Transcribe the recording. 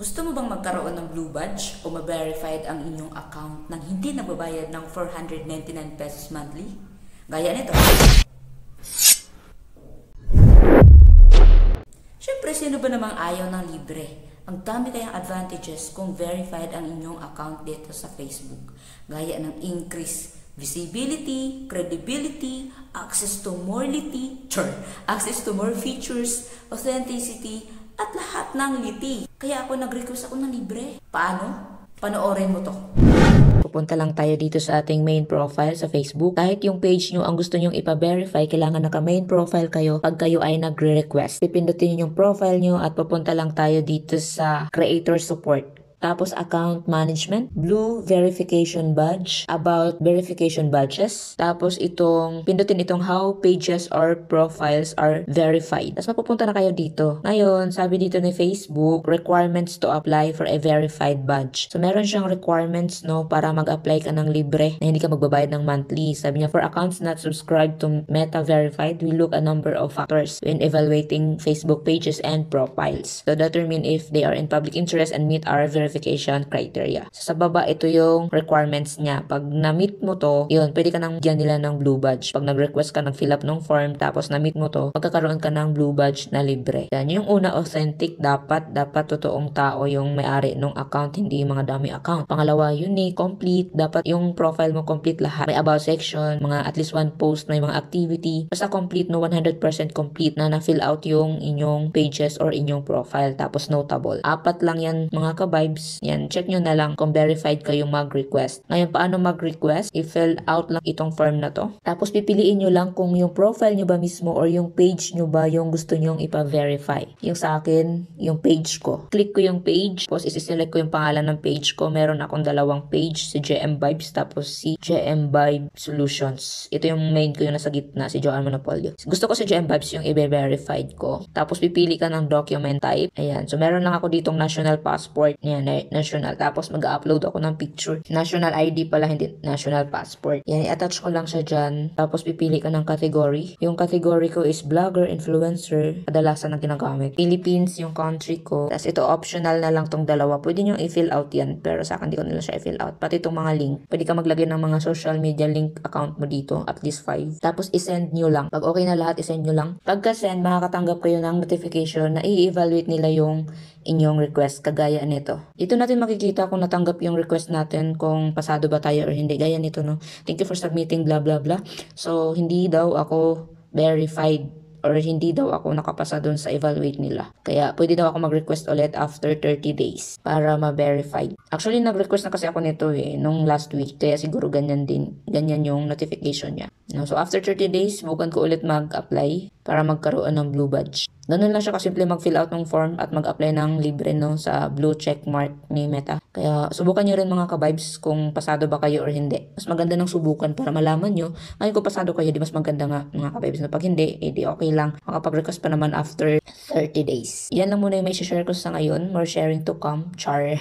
Gusto mo bang magkaroon ng blue badge o ma-verified ang inyong account nang hindi nagbabayad ng 499 pesos monthly? Gaya nito. Siyempre, sino ba namang ayaw ng libre? Ang dami kayang advantages kung verified ang inyong account dito sa Facebook. Gaya ng increase visibility, credibility, access to access to more features, authenticity, at lahat ng liti. Kaya ako nag-request ako ng libre. Paano? Panoorin mo to. Pupunta lang tayo dito sa ating main profile sa Facebook. Kahit yung page nyo ang gusto nyong ipa-verify, kailangan naka-main profile kayo pag kayo ay nagre-request. Pipindutin yung profile nyo at pupunta lang tayo dito sa Creator Support. Tapos account management, blue verification badge, about verification badges. Tapos pindutin itong how pages or profiles are verified. Tapos mapupunta na kayo dito. Ngayon, sabi dito ni Facebook, requirements to apply for a verified badge. So meron siyang requirements para mag-apply ka ng libre na hindi ka magbabayad ng monthly. Sabi niya, for accounts not subscribed to Meta Verified, we look a number of factors when evaluating Facebook pages and profiles to determine if they are in public interest and meet our verification criteria. So, sa baba, ito yung requirements niya. Pag na-meet mo to, yun, pwede ka nang bigyan nila ng blue badge. Pag nag-request ka, nag-fill up ng form, tapos na-meet mo to, magkakaroon ka ng blue badge na libre. Yan, yung una, authentic, dapat totoong tao yung may-ari ng account, hindi yung mga dami account. Pangalawa, unique, complete, dapat yung profile mo complete lahat. May about section, mga at least one post, may mga activity. Basta complete, 100% complete na na-fill out yung inyong pages or inyong profile. Tapos notable. 4 lang yan, mga ka-vibes. Yan, check nyo na lang kung verified kayong mag-request. Ngayon, paano mag-request? I-fill out lang itong form na to. Tapos, pipiliin nyo lang kung yung profile nyo ba mismo or yung page nyo ba yung gusto nyong ipa-verify. Yung sa akin, yung page ko. Click ko yung page, tapos isi-select ko yung pangalan ng page ko. Meron akong 2 page, si JM Vibes, tapos si JM Vibe Solutions. Ito yung main ko yung nasa gitna, si Joanne Monopolio. Gusto ko si JM Vibes yung i-verified ko. Tapos, pipili ka ng document type. Ayan. So, meron lang ako ditong national passport. Yan, national. Tapos mag-upload ako ng picture. National ID pala, hindi national passport. Yan, i-attach ko lang siya dyan. Tapos pipili ka ng category. Yung category ko is vlogger, influencer. Kadalasan na ginagamit. Philippines yung country ko. Tapos ito optional na lang tong 2. Pwede nyo i-fill out yan. Pero sa akin, di ko nila siya i-fill out. Pati itong mga link. Pwede ka maglagay ng mga social media link account mo dito. At least 5. Tapos i-send nyo lang. Pag okay na lahat, i-send nyo lang. Pagka-send, makakatanggap kayo ng notification na i-evaluate nila yung inyong request, kagaya nito. Dito natin makikita kung natanggap yung request natin, kung pasado ba tayo or hindi. Gaya nito, no? Thank you for submitting, blah, blah, blah. So, hindi daw ako verified or hindi daw ako nakapasa dun sa evaluate nila. Kaya, pwede daw ako mag-request ulit after 30 days para ma-verified. Actually, nag-request na kasi ako nito nung last week. Kaya siguro ganyan yung notification niya. No? So, after 30 days, subukan ko ulit mag-apply para magkaroon ng blue badge. Ganun lang siya kasimple mag-fill out ng form at mag-apply ng libre sa blue check mark ni Meta. Kaya subukan nyo rin mga ka-vibes kung pasado ba kayo or hindi. Mas maganda ng subukan para malaman nyo. Ngayon kung pasado kayo, di mas maganda nga mga ka-vibes na pag hindi, di okay lang. Makapag-request pa naman after 30 days. Yan lang muna yung may share ko sa ngayon. More sharing to come. Char.